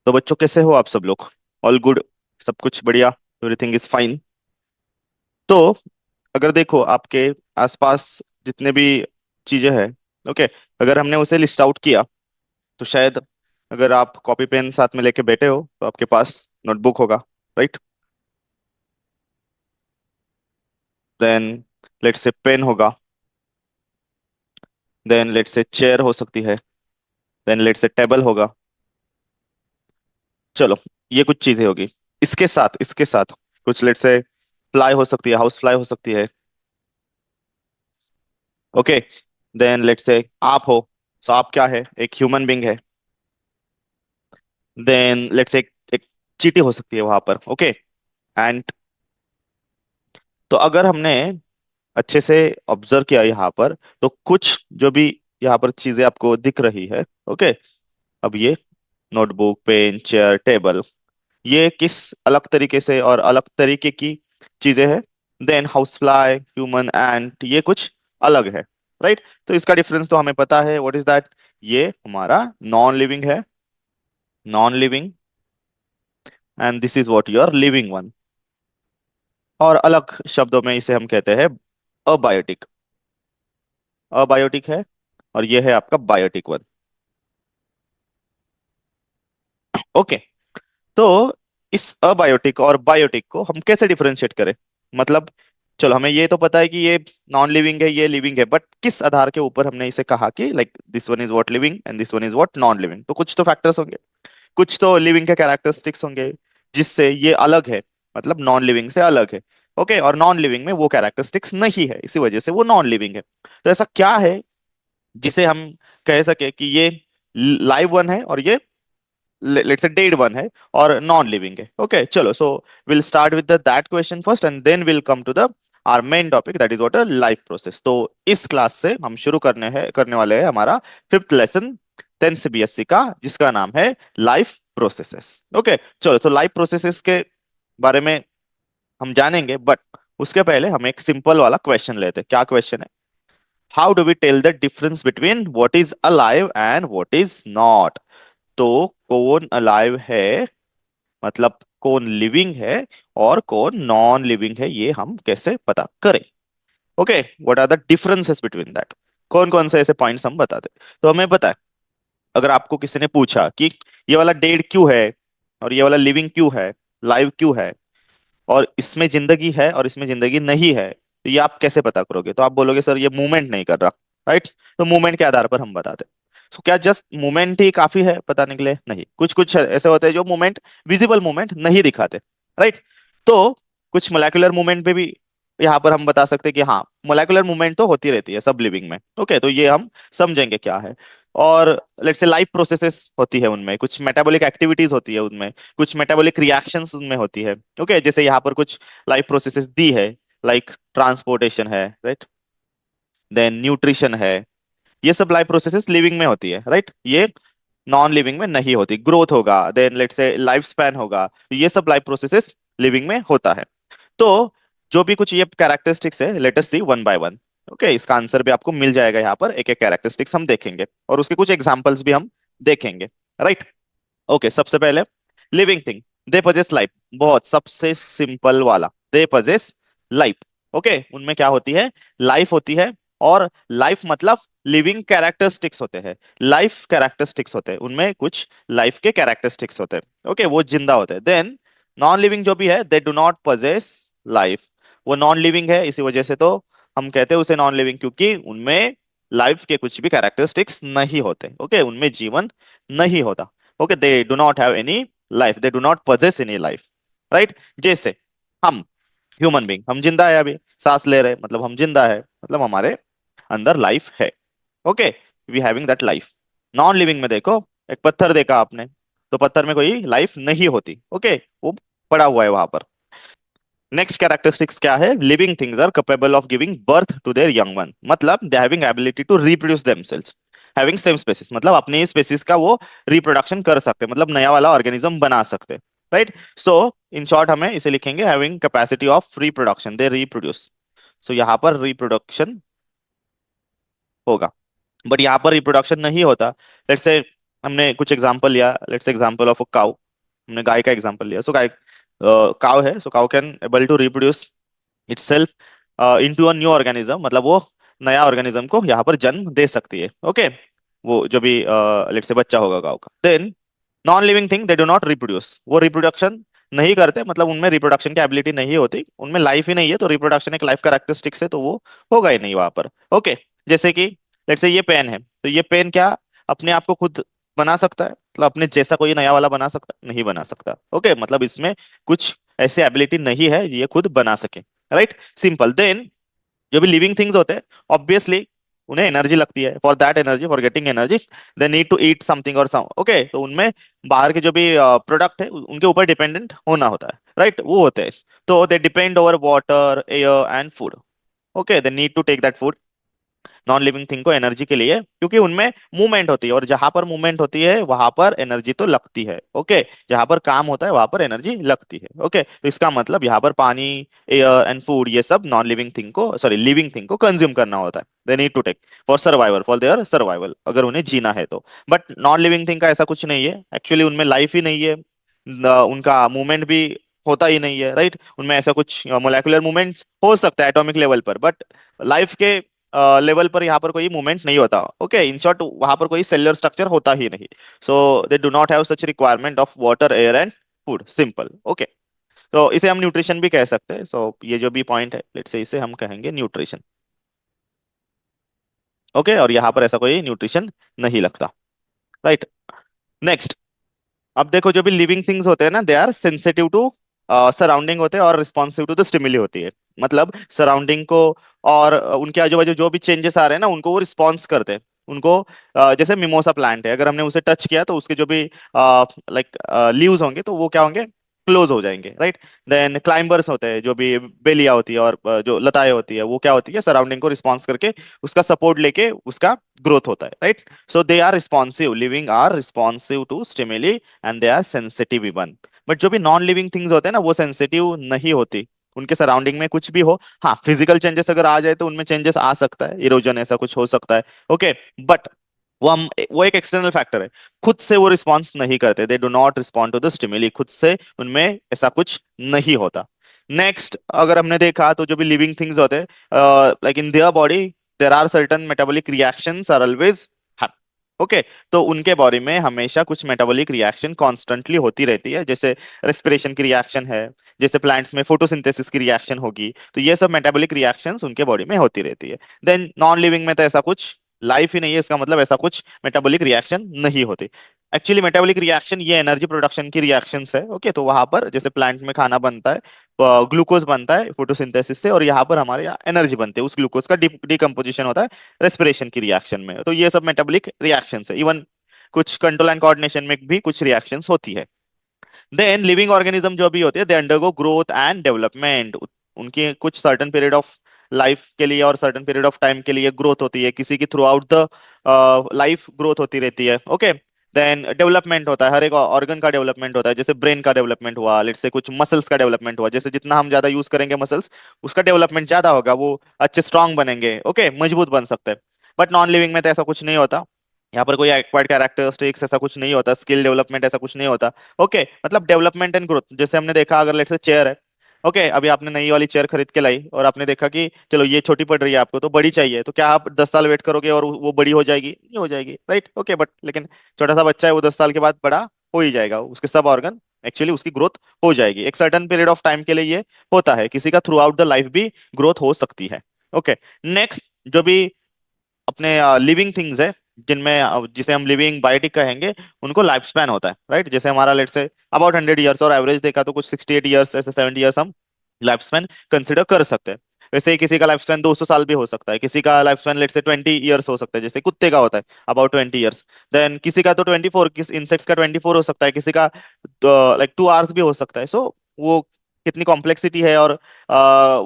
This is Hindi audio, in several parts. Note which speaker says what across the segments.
Speaker 1: तो बच्चों कैसे हो आप सब लोग? All good? सब कुछ बढ़िया? Everything is fine? तो अगर देखो आपके आसपास जितने भी चीजें हैं, ओके, अगर हमने उसे लिस्ट आउट किया तो शायद अगर आप कॉपी पेन साथ में लेके बैठे हो तो आपके पास नोटबुक होगा, right? Then let's say pen होगा, देन लेट्स से चेयर हो सकती है, देन लेट्स से टेबल होगा। चलो, ये कुछ चीजें होगी। इसके साथ कुछ लेट्स से फ्लाई हो सकती है, हाउस फ्लाई हो सकती है, ओके। देन लेट्स से आप हो, सो आप क्या है? एक ह्यूमन बींग है। देन लेट्स से एक चींटी हो सकती है वहां पर, ओके। एंड तो अगर हमने अच्छे से ऑब्जर्व किया यहाँ पर, तो कुछ जो भी यहाँ पर चीजें आपको दिख रही है, ओके। अब ये नोटबुक, पेन, चेयर, टेबल, ये किस अलग तरीके से और अलग तरीके की चीजें हैं? देन हाउस फ्लाई, ह्यूमन, एंट, ये कुछ अलग है, राइट? तो इसका डिफरेंस तो हमें पता है, व्हाट इज दैट? ये हमारा नॉन लिविंग है, non living, and this is what your living one. और अलग शब्दों में इसे हम कहते हैं अबायोटिक। अबायोटिक है, और ये है आपका बायोटिक वन, ओके। तो इस अबायोटिक और बायोटिक को हम कैसे डिफरेंशिएट करें? मतलब चलो, हमें ये तो पता है कि ये नॉन लिविंग है, ये लिविंग है, बट किस आधार के ऊपर हमने इसे कहा कि like this one is what living and this one is what non living? तो कुछ तो फैक्टर्स होंगे, कुछ तो लिविंग के कैरेक्टरिस्टिक्स होंगे जिससे ये अलग है, मतलब नॉन लिविंग से अलग है, ओके। और नॉन लिविंग में वो कैरेक्टरिस्टिक्स नहीं है, इसी वजह से वो नॉन लिविंग है। तो ऐसा क्या है जिसे हम कह सके कि ये लाइव वन है और ये लेट्स से डेड वन है और नॉन लिविंग है? ओके, चलो, so will start with that question first and then will come to the our main topic, that is what a life process. तो इस क्लास से हम शुरू करने वाले हैं हमारा फिफ्थ लेसन 10th सीबीएसई का, जिसका नाम है लाइफ प्रोसेसेस, ओके। चलो, तो लाइफ प्रोसेसेस के बारे में हम जानेंगे, बट उसके पहले हम एक सिंपल वाला क्वेश्चन लेते हैं। क्या क्वेश्चन है? How do we tell the difference between what is alive and what is not? तो कौन अलाइव है, मतलब कौन लिविंग है, और कौन नॉन लिविंग है, ये हम कैसे पता करें? Okay, what are the differences between that? कौन कौन से ऐसे पॉइंट्स हम बताते? तो हमें पता है, अगर आपको किसी ने पूछा कि ये वाला डेड क्यों है और ये वाला लिविंग क्यों है, लाइव क्यों है, और इसमें जिंदगी है और इसमें जिंदगी नहीं है, तो ये आप कैसे पता करोगे? तो आप बोलोगे सर ये मूवमेंट नहीं कर रहा, राइट? तो मूवमेंट के आधार पर हम बताते हैं। तो क्या जस्ट मूवमेंट ही काफी है बताने के लिए? नहीं, कुछ कुछ ऐसे होते हैं जो मूवमेंट, विजिबल मूवमेंट नहीं दिखाते, राइट? तो कुछ मोलेकुलर मूवमेंट पे भी यहाँ पर हम बता सकते हैं कि हाँ, मोलेकुलर मूवमेंट तो होती रहती है सब लिविंग में, ओके। तो ये हम समझेंगे क्या है। और लेट्स से लाइफ प्रोसेसेस होती है, उनमें कुछ मेटाबॉलिक एक्टिविटीज होती है, उनमें कुछ मेटाबॉलिक रिएक्शंस उनमें होती है, ओके। जैसे यहाँ पर कुछ लाइफ प्रोसेसेस दी है, लाइक ट्रांसपोर्टेशन है, राइट? देन न्यूट्रिशन है। ये सब लाइफ प्रोसेसेस लिविंग में होती है, राइट? ये नॉन लिविंग में नहीं होती। ग्रोथ होगा, then let's say life span होगा, तो ये सब लाइफ प्रोसेसेस लिविंग में होता है। तो जो भी कुछ ये कैरेक्टरिस्टिक्स है, let us see one by one, okay. इसका आंसर भी आपको मिल जाएगा, यहाँ पर एक एक कैरेक्टरिस्टिक्स हम देखेंगे और उसके कुछ एग्जांपल्स भी हम देखेंगे, राइट? ओके, सबसे पहले living thing, they possess life. बहुत सबसे सिंपल वाला, दे पजेस लाइफ, ओके। उनमें क्या होती है? लाइफ होती है। और लाइफ मतलब लिविंग कैरेक्टरिस्टिक्स होते हैं, लाइफ कैरेक्टरिस्टिक्स होते हैं, उनमें कुछ लाइफ के कैरेक्टरिस्टिक्स होते हैं, ओके, वो जिंदा होते हैं। देन नॉन लिविंग जो भी है, दे डू नॉट पजेस लाइफ, वो नॉन लिविंग है, इसी वजह से तो हम कहते हैं उसे नॉन लिविंग, क्योंकि उनमें लाइफ के कुछ भी कैरेक्टरिस्टिक्स नहीं होते, ओके, उनमें जीवन नहीं होता, okay. They do not have any life, they do not possess any life, right? जैसे हम ह्यूमन बींग, हम जिंदा है, अभी सांस ले रहे, मतलब हम जिंदा है, मतलब हमारे अंदर लाइफ है, okay. We having that life. Non living में देखो, एक पत्थर देखा आपने, तो पत्थर में कोई लाइफ नहीं होती, ओके, वो पड़ा हुआ है वहां पर। नेक्स्ट कैरेक्टरिस्टिक्स क्या है? Living things are capable of giving birth to their young one, मतलब they having ability to reproduce themselves, having same species, मतलब अपने ही स्पेसिस का वो रिप्रोडक्शन कर सकते हैं, मतलब नया वाला ऑर्गेनिज्म बना सकते हैं, राइट? सो इन शॉर्ट हम इसे लिखेंगे having capacity of reproduction, they reproduce. So यहाँ पर रिप्रोडक्शन होगा, बट यहाँ पर रिप्रोडक्शन नहीं होता। लेट्स से हमने कुछ एग्जांपल लिया, let's example of a cow, हमने गाय का एग्जांपल लिया। सो गाय काउ है, so cow can able to reproduce itself into a new organism, मतलब वो नया ऑर्गेनिज्म को यहाँ पर जन्म दे सकती है। ओके, वो जो भी लेट्स से बच्चा होगा गाँव का। Then non living thing they do not reproduce, वो रिप्रोडक्शन नहीं करते, मतलब उनमें रिप्रोडक्शन की एबिलिटी नहीं होती, उनमें लाइफ ही नहीं है, तो रिप्रोडक्शन एक लाइफ कैरेक्टरिस्टिक्स है, तो वो होगा ही नहीं वहां पर। ओके, जैसे कि लेट्स से ये पेन है, तो ये पेन क्या अपने आप को खुद बना सकता है, मतलब अपने जैसा कोई नया वाला बना सकता है? नहीं बना सकता। ओके, मतलब इसमें कुछ ऐसी एबिलिटी नहीं है ये खुद बना सके। Right, simple. देन जो भी लिविंग थिंग्स होते हैं, ऑब्वियसली उन्हें एनर्जी लगती है, for that energy, for getting energy they need to eat something और सम। ओके, तो उनमें बाहर के जो भी प्रोडक्ट है उनके ऊपर डिपेंडेंट होना होता है। राइट, वो होते हैं, तो they depend over water, air and food. Okay, they need to take that food, non living thing को एनर्जी के लिए, क्योंकि उनमें मूवमेंट होती है, और जहां पर मूवमेंट होती है वहां पर एनर्जी तो लगती है। ओके, जहां पर काम होता है वहां पर एनर्जी लगती है। ओके, तो इसका मतलब यहाँ पर पानी, एयर एंड फूड, ये सब नॉन लिविंग थिंग को, सॉरी लिविंग थिंग को कंज्यूम करना होता है। They need to take for survival, for their survival, अगर उन्हें जीना है तो। बट नॉन लिविंग थिंग का ऐसा कुछ नहीं है, एक्चुअली उनमें लाइफ ही नहीं है, उनका मूवमेंट भी होता ही नहीं है। राइट, उनमें ऐसा कुछ मोलेकुलर मूवमेंट्स हो सकता है एटॉमिक लेवल पर, बट लाइफ के लेवल पर यहाँ पर कोई मूवमेंट नहीं होता। ओके, इन शॉर्ट वहां पर कोई सेल्युलर स्ट्रक्चर होता ही नहीं। So they do not have such requirement of water, air and food, simple. Okay, तो इसे हम न्यूट्रिशन भी कह सकते हैं। सो ये जो भी पॉइंट है, लेट्स से इसे हम कहेंगे न्यूट्रिशन। ओके, और यहाँ पर ऐसा कोई न्यूट्रिशन नहीं लगता। Right, next. अब देखो, जो भी लिविंग थिंग्स होते हैं ना, they are sensitive to surrounding होते हैं और रिस्पॉन्सिव टू द स्टिमुली होती है, मतलब सराउंडिंग को और उनके आजू बाजू जो भी चेंजेस आ रहे हैं ना उनको वो रिस्पॉन्स करते हैं। उनको जैसे मिमोसा प्लांट है, अगर हमने उसे टच किया तो उसके जो भी लाइक लीव्स होंगे तो वो क्या होंगे, क्लोज हो जाएंगे। राइट, देन क्लाइंबर्स होते हैं, जो भी बेलिया होती है और जो लताएं होती है, वो क्या होती है, सराउंडिंग को रिस्पॉन्स करके उसका सपोर्ट लेके उसका ग्रोथ होता है। Right, so they are responsive, living are responsive to stimuli and they are sensitive even. But जो भी नॉन लिविंग थिंग्स होते हैं ना वो सेंसिटिव नहीं होती, उनके सराउंडिंग में कुछ भी हो, हाँ फिजिकल चेंजेस अगर आ जाए तो उनमें चेंजेस आ सकता है, इरोजन ऐसा कुछ हो सकता है। ओके, बट वो एक एक्सटर्नल फैक्टर है, खुद से वो रिस्पॉन्स नहीं करते, they do not respond to the stimuli, खुद से उनमें ऐसा कुछ नहीं होता। नेक्स्ट, अगर हमने देखा तो जो भी लिविंग थिंग्स होते हैं, like in their body there are certain metabolic reactions are always. Okay, तो उनके बॉडी में हमेशा कुछ मेटाबॉलिक रिएक्शन कॉन्स्टेंटली होती रहती है, जैसे रेस्पिरेशन की रिएक्शन है, जैसे प्लांट्स में फोटोसिंथेसिस की रिएक्शन होगी, तो ये सब मेटाबॉलिक रिएक्शंस उनके बॉडी में होती रहती है। देन नॉन लिविंग में तो ऐसा कुछ लाइफ ही नहीं है, इसका मतलब ऐसा कुछ मेटाबॉलिक रिएक्शन नहीं होती। एक्चुअली मेटाबॉलिक रिएक्शन ये एनर्जी प्रोडक्शन की रिएक्शंस है। ओके, तो वहां पर जैसे प्लांट में खाना बनता है, ग्लूकोज बनता है फोटोसिंथेसिस से, और यहाँ पर हमारे यहाँ एनर्जी बनती है, उस ग्लूकोज का डिकम्पोजिशन होता है रेस्पिरेशन की रिएक्शन में। तो ये सब मेटाबॉलिक रिएक्शंस है। इवन कुछ कंट्रोल एंड कोऑर्डिनेशन में भी कुछ रिएक्शंस होती है। देन लिविंग ऑर्गेनिज्म जो भी होते हैं, they undergo growth and development, उनकी कुछ सर्टेन पीरियड ऑफ लाइफ के लिए और सर्टेन पीरियड ऑफ टाइम के लिए ग्रोथ होती है, किसी की through out the life growth होती रहती है। ओके, देन डेवलपमेंट होता है, हर एक ऑर्गन का डेवलपमेंट होता है, जैसे ब्रेन का डेवलपमेंट हुआ, लेट्स से कुछ मसल्स का डेवलपमेंट हुआ, जैसे जितना हम ज्यादा यूज करेंगे मसल्स, उसका डेवलपमेंट ज्यादा होगा, वो अच्छे स्ट्रांग बनेंगे। ओके, मजबूत बन सकते हैं। बट नॉन लिविंग में तो ऐसा कुछ नहीं होता, यहाँ पर कोई एक्वायर्ड कैरेक्टरिस्टिक्स ऐसा कुछ नहीं होता, स्किल डेवलपमेंट ऐसा कुछ नहीं होता। ओके, मतलब डेवलपमेंट एंड ग्रोथ, जैसे हमने देखा, अगर लेट्स से चेयर है, ओके अभी आपने नई वाली चेयर खरीद के लाई और आपने देखा कि चलो ये छोटी पड़ रही है आपको, तो बड़ी चाहिए, तो क्या आप 10 साल वेट करोगे और वो बड़ी हो जाएगी? नहीं हो जाएगी। राइट, ओके, बट लेकिन छोटा सा बच्चा है, वो 10 साल के बाद बड़ा हो ही जाएगा, उसके सब ऑर्गन एक्चुअली उसकी ग्रोथ हो जाएगी। एक सर्टन पीरियड ऑफ टाइम के लिए ये होता है, किसी का थ्रू आउट द लाइफ भी ग्रोथ हो सकती है। ओके, नेक्स्ट, जो भी अपने लिविंग थिंग्स है, जिनमें जिसे हम लिविंग बायोटिक कहेंगे, उनको लाइफ स्पैन होता है। राइट, जैसे हमारा लेट से अबाउट 100 ईयर्स, और एवरेज देखा तो कुछ 68 ईयर्स, ऐसे 70 ईयर्स हम लाइफ स्पैन कंसिडर कर सकते हैं। वैसे ही किसी का लाइफ स्पैन 200 साल भी हो सकता है, किसी का लाइफ स्पैन लेट से 20 ईयर्स हो सकता है, जैसे कुत्ते का होता है अबाउट 20 ईयर्स। देन किसी का तो 24, किस इंसेक्ट्स का 24 हो सकता है, किसी का लाइक 2 आवर्स भी हो सकता है। सो वो कितनी कॉम्प्लेक्सिटी है, और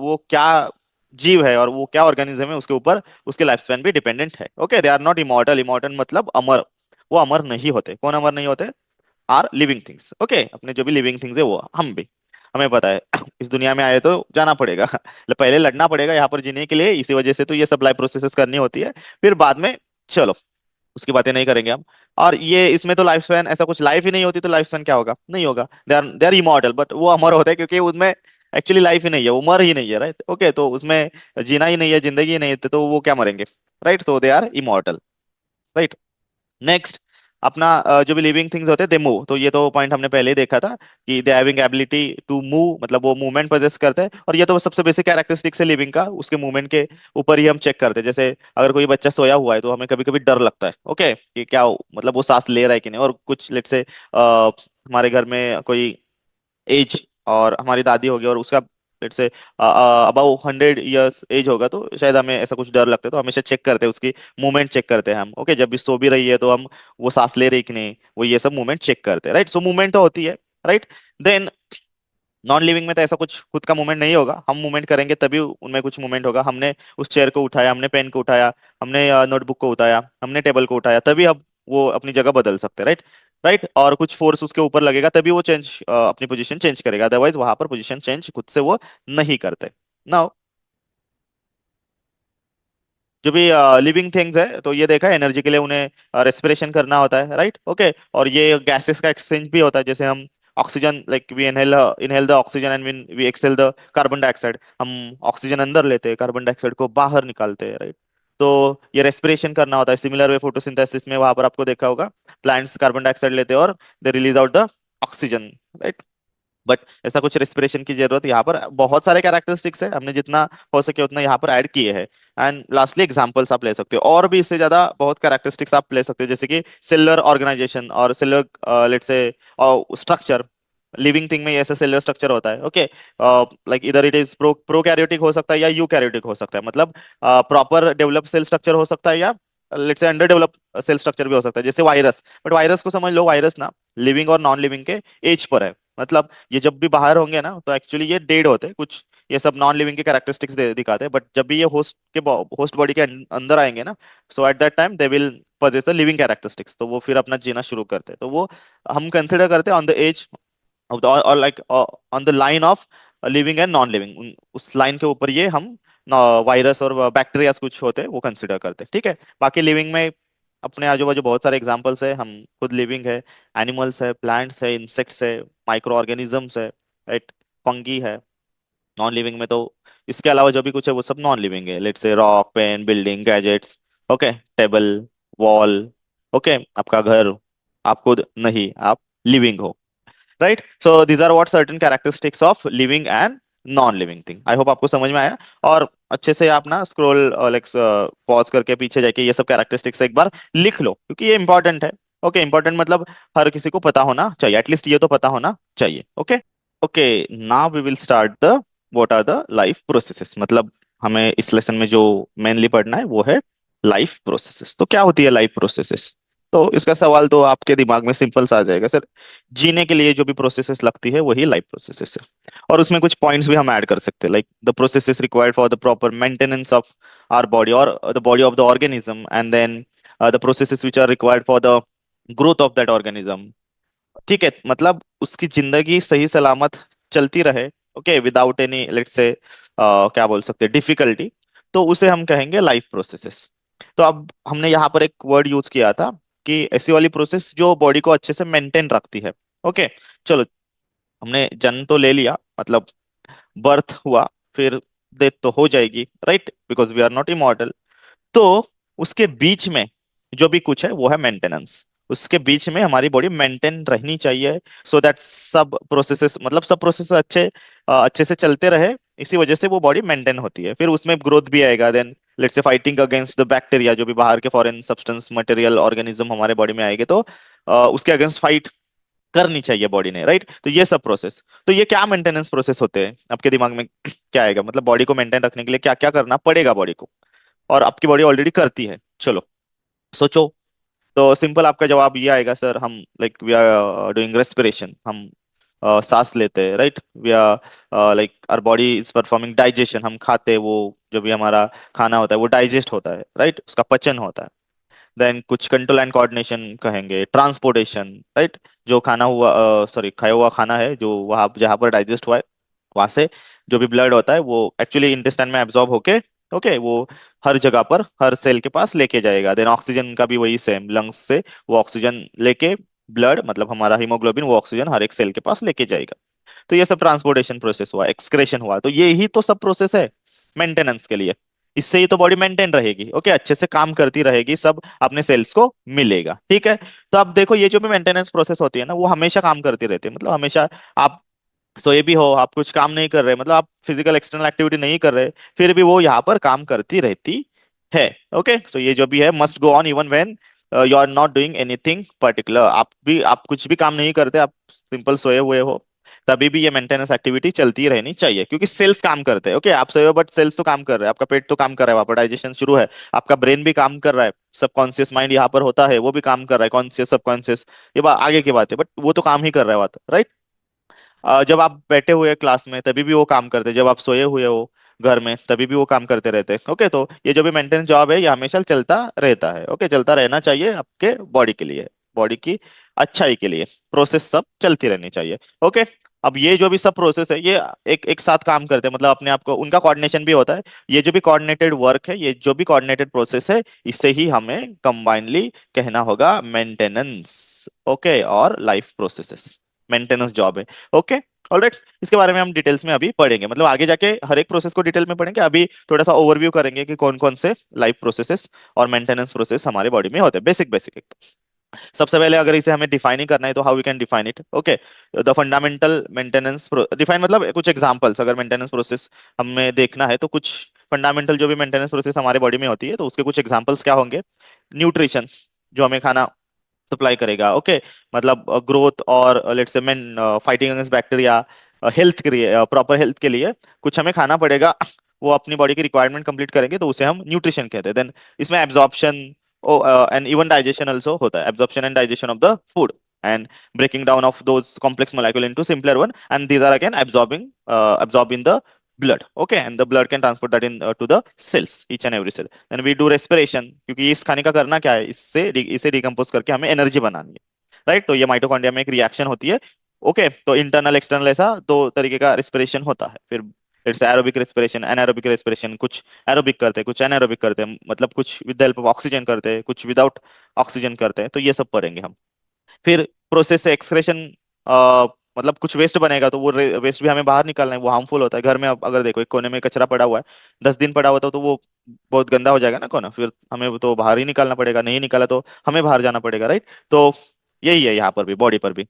Speaker 1: वो क्या जीव है और वो क्या ऑर्गेनिज्म है, उसके ऊपर उसके लाइफ स्पैन भी डिपेंडेंट है। Okay, they are not immortal, immortal मतलब अमर, वो अमर नहीं होते। कौन अमर नहीं होते? Are living things. ओके, अपने जो भी लिविंग थिंग्स है वो हम भी, हमें पता है इस दुनिया में आए तो जाना पड़ेगा, पहले लड़ना पड़ेगा यहाँ पर जीने के लिए, इसी वजह से तो ये सब लाइफ प्रोसेसेस करनी होती है, फिर बाद में चलो उसकी बातें नहीं करेंगे हम। और ये इसमें तो लाइफ स्पैन, ऐसा कुछ लाइफ ही नहीं होती तो लाइफ स्पैन क्या होगा, नहीं होगा। दे आर इमॉर्टल, बट वो अमर होता है क्योंकि उनमें एक्चुअली लाइफ ही नहीं है, उम्र ही नहीं है, राइट। ओके, तो उसमें जीना ही नहीं है, जिंदगी ही नहीं है, तो वो क्या मरेंगे, राइट। तो they are immortal, right. Next, अपना जो भी लिविंग थिंग्स होते हैं दे मूव, तो ये तो पॉइंट हमने पहले ही देखा था कि they having ability to move, मतलब वो मूवमेंट पोजेस करते हैं। और ये तो सबसे बेसिक कैरेक्टरिस्टिक्स है लिविंग का, उसके मूवमेंट के ऊपर ही हम चेक करते हैं। जैसे अगर कोई बच्चा सोया हुआ है तो हमें कभी कभी डर लगता है, ओके, कि क्या मतलब वो सांस ले रहा है कि नहीं। और कुछ लेट से हमारे घर में कोई एज, और हमारी दादी होगी और उसका लेट से अबाउ 100 ईयर्स एज होगा, तो शायद हमें ऐसा कुछ डर लगता है, तो हमेशा चेक करते हैं उसकी मूवमेंट चेक करते हैं हम, ओके। जब भी सो भी रही है तो हम वो सांस ले रही कि नहीं, वो ये सब मूवमेंट चेक करते हैं, राइट। सो मूवमेंट तो होती है, राइट। देन नॉन लिविंग में तो ऐसा कुछ खुद का मूवमेंट नहीं होगा, हम मूवमेंट करेंगे तभी उनमें कुछ मूवमेंट होगा। हमने उस चेयर को उठाया, हमने पेन को उठाया, हमने नोटबुक को उठाया, हमने टेबल को उठाया, तभी हम वो अपनी जगह बदल सकते हैं, राइट। राइट, और कुछ फोर्स उसके ऊपर लगेगा तभी वो चेंज, अपनी पोजीशन चेंज करेगा, अदरवाइज वहां पर पोजीशन चेंज खुद से वो नहीं करते ना। जो भी लिविंग थिंग्स है, तो ये देखा, एनर्जी के लिए उन्हें रेस्पिरेशन करना होता है, राइट, ओके। और ये गैसेस का एक्सचेंज भी होता है, जैसे हम oxygen, like we inhale the oxygen and we exhale the carbon dioxide, हम ऑक्सीजन अंदर लेते हैं, कार्बन डाइऑक्साइड को बाहर निकालते हैं, राइट। तो ये रेस्पिरेशन करना होता है। सिमिलर वे फोटोसिंथेसिस में वहां पर आपको देखा होगा, प्लांट्स कार्बन डाइऑक्साइड लेते हैं और they release out the oxygen, right. But ऐसा कुछ रेस्पिरेशन की जरूरत यहाँ पर, बहुत सारे कैरेक्टरिस्टिक्स है, हमने जितना हो सके उतना यहाँ पर ऐड किए हैं। एंड लास्टली एग्जांपल्स आप ले सकते हो, और भी इससे ज्यादा बहुत कैरेक्टरिस्टिक्स आप ले सकते हो, जैसे कि सेलुलर ऑर्गेनाइजेशन और सेलुलर लेट से स्ट्रक्चर। लिविंग थिंग में ऐसा सेलुलर स्ट्रक्चर होता है, ओके। लाइक इधर इट इज प्रोकैरियोटिक हो सकता है या यूकैरियोटिक हो सकता है, मतलब प्रॉपर डेवलप सेल स्ट्रक्चर हो सकता है या let's say under develop cell structure भी हो सकता है, जैसे वायरस। बट वायरस को समझ लो, वायरस ना लिविंग और नॉन लिविंग के एज पर है, मतलब ये जब भी बाहर होंगे ना तो एक्चुअली ये डेड होते हैं कुछ, ये सब नॉन लिविंग के कैरेक्टरिस्टिक्स दिखाते हैं। बट जब भी ये होस्ट बॉडी के अंदर आएंगे ना, so at that time they will possess living characteristics, तो वो फिर अपना जीना शुरू करते हैं। तो वो हम कंसिडर करते हैं on the edge of the, और like on the line of living and non living, उस लाइन के ऊपर ये हम वायरस और बैक्टीरिया कुछ होते हैं वो कंसिडर करते हैं, ठीक है। बाकी लिविंग में अपने आजू बाजू बहुत सारे एग्जांपल्स है, हम खुद लिविंग है, एनिमल्स है, प्लांट्स है, इंसेक्ट्स है, माइक्रो ऑर्गेनिजम्स है, राइट, फंगी है। नॉन लिविंग में तो इसके अलावा जो भी कुछ है वो सब नॉन लिविंग है, let's say rock, pen, building, gadgets, okay, table, wall, okay, आपका घर। आप खुद नहीं, आप लिविंग हो, right. So these are what certain characteristics of living and non living thing. I hope आपको समझ में आया। और अच्छे से आप ना स्क्रॉल लाइक पॉज करके पीछे जाके ये सब कैरेक्टरिस्टिक्स एक बार लिख लो, क्योंकि ये इंपॉर्टेंट है। ओके, इंपॉर्टेंट मतलब हर किसी को पता होना चाहिए, एटलीस्ट ये तो पता होना चाहिए, okay. Okay, now we will start the what are the life processes, मतलब हमें इस लेसन में जो मेनली पढ़ना है वो है लाइफ प्रोसेसेस। तो क्या होती है लाइफ प्रोसेसेस? तो इसका सवाल तो आपके दिमाग में सिंपल सा आ जाएगा, सर जीने के लिए जो भी प्रोसेसेस लगती है वही लाइफ प्रोसेसेस है। और उसमें कुछ पॉइंट्स भी हम ऐड कर सकते हैं, like the processes required for the proper maintenance of our body और the body of the organism, and then the processes which are required for the growth of that organism, ठीक है। मतलब उसकी जिंदगी सही सलामत चलती रहे, okay, without any let's say क्या बोल सकते हैं, डिफिकल्टी, तो उसे हम कहेंगे लाइफ प्रोसेसेस। तो अब हमने यहाँ पर एक वर्ड यूज किया था कि ऐसी वाली प्रोसेस जो बॉडी को अच्छे से मेंटेन रखती है, ओके। चलो, हमने जन्म तो ले लिया, मतलब बर्थ हुआ, फिर डेथ तो हो जाएगी, right, because we are not immortal. तो उसके बीच में जो भी कुछ है वो है मेंटेनेंस, उसके बीच में हमारी बॉडी मेंटेन रहनी चाहिए, सो दैट सब प्रोसेसेस, मतलब सब प्रोसेस अच्छे से चलते रहे, इसी वजह से वो बॉडी मेंटेन होती है। फिर उसमें ग्रोथ भी आएगा, then let's say fighting against the bacteria, जो भी बाहर के फॉरेन सब्सटेंस मटेरियल ऑर्गेनिज्म हमारे बॉडी में आएंगे, तो उसके अगेंस्ट फाइट करनी चाहिए बॉडी ने, राइट। तो ये सब प्रोसेस, तो ये क्या मेंटेनेंस प्रोसेस होते हैं आपके दिमाग में क्या आएगा, मतलब बॉडी को मेंटेन रखने के लिए क्या क्या करना पड़ेगा बॉडी को, और आपकी बॉडी ऑलरेडी करती है, चलो सोचो। तो सिंपल आपका जवाब ये आएगा, सर हम like we are doing respiration, हम सांस लेते हैं, right. We are like our body is performing digestion, हम खाते हैं, वो जो भी हमारा खाना होता है वो डाइजेस्ट होता है, राइट, उसका पचन होता है। देन कुछ कंट्रोल एंड कोऑर्डिनेशन कहेंगे, ट्रांसपोर्टेशन, राइट, जो खाना हुआ, सॉरी, खाया हुआ खाना है जो वहाँ जहाँ पर डाइजेस्ट हुआ है, वहां से जो भी ब्लड होता है वो एक्चुअली इंटेस्टाइन में एब्जॉर्ब होके ओके, वो हर जगह पर हर सेल के पास लेके जाएगा। देन ऑक्सीजन का भी वही सेम, लंग्स से वो ऑक्सीजन लेके ब्लड मतलब हमारा हीमोग्लोबिन वो ऑक्सीजन हर एक सेल के पास लेके जाएगा। तो ये सब ट्रांसपोर्टेशन प्रोसेस हुआ, एक्सक्रेशन हुआ, तो ये ही तो सब प्रोसेस है मेंटेनेंस के लिए। इससे ही तो बॉडी मेंटेन रहेगी, ओके, अच्छे से काम करती रहेगी, सब अपने सेल्स को मिलेगा, ठीक है। तो अब देखो ये जो भी मेंटेनेंस प्रोसेस होती है ना वो हमेशा काम करती रहती है, मतलब हमेशा। आप सोए भी हो, आप कुछ काम नहीं कर रहे, मतलब आप फिजिकल एक्सटर्नल एक्टिविटी नहीं कर रहे, फिर भी वो यहाँ पर काम करती रहती है। ओके, सो ये जो भी है must go on even when you are not doing anything particular. आप कुछ भी काम नहीं करते, आप सिंपल सोए हुए हो, तभी भी ये मेंटेनेंस एक्टिविटी चलती रहनी चाहिए, क्योंकि सेल्स काम करते हैं। ओके, आप सोए हो बट सेल्स तो काम कर रहे हैं, आपका पेट तो काम कर रहा है, वहां पर डाइजेशन शुरू है, आपका ब्रेन भी काम कर रहा है, सबकॉन्शियस माइंड यहाँ पर होता है वो भी काम कर रहा है, कॉन्शियस सबकॉन्शियस ये बात आगे की बात है, बट वो तो काम ही कर रहा है, बात राइट। जब आप बैठे हुए क्लास में तभी भी वो काम करते हैं, जब आप सोए हुए हो घर में तभी भी वो काम करते रहते हैं। ओके, तो ये जो भी मेंटेनेंस जॉब है ये हमेशा चलता रहता है। ओके, चलता रहना चाहिए आपके बॉडी के लिए, बॉडी की अच्छाई के लिए प्रोसेस सब चलती रहनी चाहिए। ओके, अब ये जो भी सब प्रोसेस है ये एक एक साथ काम करते हैं, मतलब अपने आप को उनका कोऑर्डिनेशन भी होता है। ये जो भी कोऑर्डिनेटेड वर्क है, ये जो भी कोऑर्डिनेटेड प्रोसेस है, इससे ही हमें कंबाइनली कहना होगा मेंटेनेंस। ओके, और लाइफ प्रोसेसेस मेंटेनेंस जॉब है। ओके, ऑलराइट, इसके बारे में हम डिटेल्स में अभी पढ़ेंगे, मतलब आगे जाके हर एक प्रोसेस को डिटेल में पढ़ेंगे, अभी थोड़ा सा ओवरव्यू करेंगे कि कौन कौन से लाइफ प्रोसेसेस और मेंटेनेंस प्रोसेस हमारे बॉडी में होते हैं, बेसिक बेसिक। सबसे पहले अगर इसे हमें डिफाइन ही करना है तो how we can define it. Okay, the fundamental maintenance define मतलब कुछ एग्जांपल्स, अगर मेंटेनेंस प्रोसेस हमें देखना है तो कुछ फंडामेंटल जो भी मेंटेनेंस प्रोसेस हमारे बॉडी में होती है तो उसके कुछ एग्जांपल्स क्या होंगे। न्यूट्रिशन, जो हमें खाना सप्लाई करेगा। ओके, मतलब ग्रोथ और let's say main fighting against bacteria, health के लिए, प्रॉपर हेल्थ के लिए कुछ हमें खाना पड़ेगा वो अपनी बॉडी की रिक्वायरमेंट कंप्लीट करेंगे तो उसे हम न्यूट्रिशन कहते हैं। देन इसमें absorption and even digestion also होता है, absorption and digestion of the food and breaking down of those complex molecule into simpler one, and these are again absorbed in the blood. Okay, and the blood can transport that in to the cells, each and every cell. Then we do respiration, क्योंकि इस खाने का करना क्या है, इसे डिकम्पोज करके हमें एनर्जी बनानी है, राइट। तो ये माइटोकॉन्ड्रिया में एक रिएक्शन होती है। ओके, तो इंटरनल एक्सटर्नल ऐसा दो तरीके का रिस्पिरेशन होता है। फिर it's aerobic respiration, anaerobic respiration, कुछ एरोबिक करते हैं कुछ एनारोबिक करते हैं, मतलब कुछ with the help of oxygen करते हैं कुछ विदाउट ऑक्सीजन करते हैं, तो ये सब पढ़ेंगे हम। फिर प्रोसेस से एक्सक्रेशन, मतलब कुछ वेस्ट बनेगा तो वो वेस्ट भी हमें बाहर निकालना है, वो हार्मफुल होता है। घर में अब अगर देखो एक कोने में कचरा पड़ा हुआ है, 10 दिन पड़ा हुआ था तो वो बहुत गंदा हो जाएगा ना कोना, फिर हमें वो तो बाहर ही निकालना पड़ेगा, नहीं निकाला तो हमें बाहर जाना पड़ेगा, राइट। तो यही है यहाँ पर भी, बॉडी पर भी,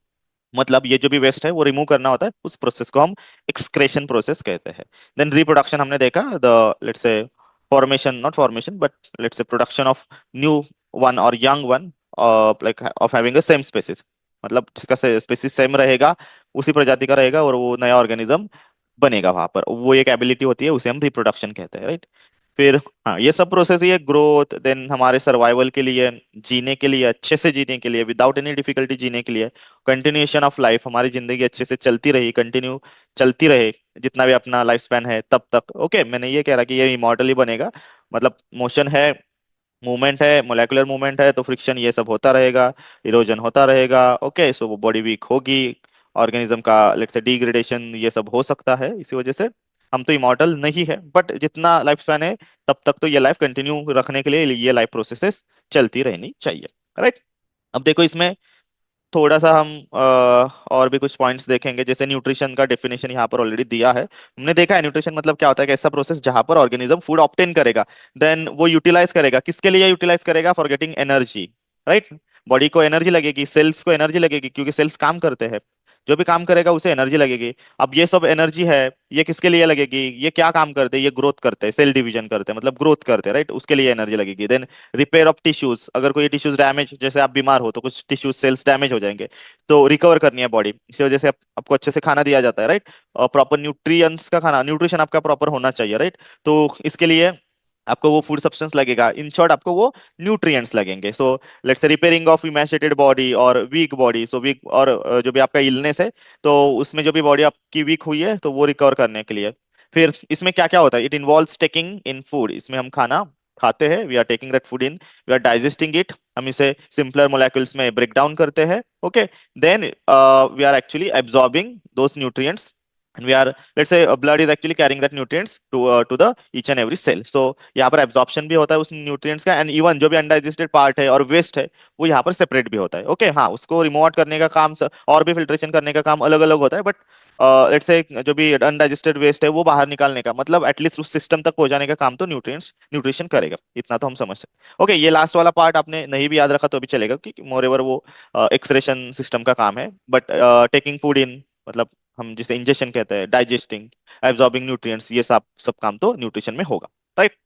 Speaker 1: मतलब ये जो भी वेस्ट है वो रिमूव करना होता है, उस प्रोसेस को हम एक्सक्रेशन प्रोसेस कहते हैं। देन रिप्रोडक्शन हमने देखा, the let's say formation, not formation but let's say production of new one और young one, like of having a same species, मतलब जिसका स्पेसिस सेम रहेगा, उसी प्रजाति का रहेगा और वो नया ऑर्गेनिज्म बनेगा वहां पर, वो एक एबिलिटी होती है, उसे हम रिप्रोडक्शन कहते हैं, राइट। फिर हाँ, ये सब प्रोसेस ही है, ग्रोथ, देन हमारे सर्वाइवल के लिए, जीने के लिए, अच्छे से जीने के लिए, विदाउट एनी डिफिकल्टी जीने के लिए, कंटिन्यूएशन ऑफ लाइफ, हमारी जिंदगी अच्छे से चलती रही, कंटिन्यू चलती रहे जितना भी अपना लाइफ स्पैन है तब तक। ओके, मैंने ये कह रहा कि ये इमॉर्टल ही बनेगा, मतलब मोशन है, मूवमेंट है, मोलेकुलर मूवमेंट है, तो फ्रिक्शन ये सब होता रहेगा, इरोजन होता रहेगा। ओके, सो वो बॉडी वीक होगी, ऑर्गेनिज्म का लेट्स से डिग्रेडेशन ये सब हो सकता है, इसी वजह से हम तो इमॉर्टल नहीं है, बट जितना लाइफ स्पैन है तब तक तो ये लाइफ कंटिन्यू रखने के लिए ये लाइफ प्रोसेसेस चलती रहनी चाहिए, राइट। अब देखो इसमें थोड़ा सा हम और भी कुछ पॉइंट्स देखेंगे, जैसे न्यूट्रिशन का डेफिनेशन यहाँ पर ऑलरेडी दिया है, हमने देखा है न्यूट्रिशन मतलब क्या होता है कि ऐसा प्रोसेस जहां पर ऑर्गेनिज्म फूड ऑप्टेन करेगा, देन वो यूटिलाइज करेगा, किसके लिए यूटिलाइज करेगा, for getting energy, right. Body को एनर्जी लगेगी, सेल्स को एनर्जी लगेगी, क्योंकि सेल्स काम करते हैं, जो भी काम करेगा उसे एनर्जी लगेगी। अब ये सब एनर्जी है, ये किसके लिए लगेगी, ये क्या काम करते हैं, ये ग्रोथ करते हैं, सेल डिवीजन करते हैं, मतलब ग्रोथ करते हैं, राइट, उसके लिए एनर्जी लगेगी। देन रिपेयर ऑफ टिश्यूज, अगर कोई टिश्यूज डैमेज, जैसे आप बीमार हो तो कुछ टिश्यूज सेल्स डैमेज हो जाएंगे, तो रिकवर करनी है बॉडी, इसी वजह से आपको अच्छे से खाना दिया जाता है, राइट। और प्रॉपर न्यूट्रिएंट्स का खाना, न्यूट्रिशन आपका प्रॉपर होना चाहिए, राइट। तो इसके लिए आपको वो फूड सब्सटेंस लगेगा, इन शॉर्ट आपको वो न्यूट्रिएंट्स लगेंगे। So let's say repairing of emaciated body और वीक बॉडी, सो वीक और जो भी आपका इलनेस है, तो उसमें जो भी बॉडी आपकी वीक हुई है तो वो रिकवर करने के लिए। फिर इसमें क्या क्या होता है, it involves taking in food, इसमें हम खाना खाते हैं, we are taking that food in, we are digesting it, हम इसे सिंपलर मोलेक्युल्स में ब्रेक डाउन करते हैं। Okay, then we are actually absorbing those nutrients and we are, let's say, blood is actually carrying that nutrients to the each and every cell. So यहाँ पर absorption भी होता है उस nutrients का, and even जो भी undigested part है और waste है वो यहाँ पर separate भी होता है. ओके हाँ, उसको remove out करने का काम और भी filtration करने का काम अलग अलग होता है, बट लेट्स से जो भी अनडाइजेस्टेड वेस्ट है वो बाहर निकालने का, मतलब एटलीस्ट उस सिस्टम तक पहुंचाने का काम तो न्यूट्रिशन करेगा. इतना तो हम समझ सकते. ओके, ये लास्ट वाला पार्ट आपने नहीं भी याद रखा तो भी चलेगा, क्योंकि मोर एवर वो एक्सक्रेशन सिस्टम का काम है. बट टेकिंग फूड इन, मतलब हम जिसे इंजेशन कहते हैं, डाइजेस्टिंग, एब्जॉर्बिंग न्यूट्रिएंट्स, ये सब सब काम तो न्यूट्रिशन में होगा. राइट.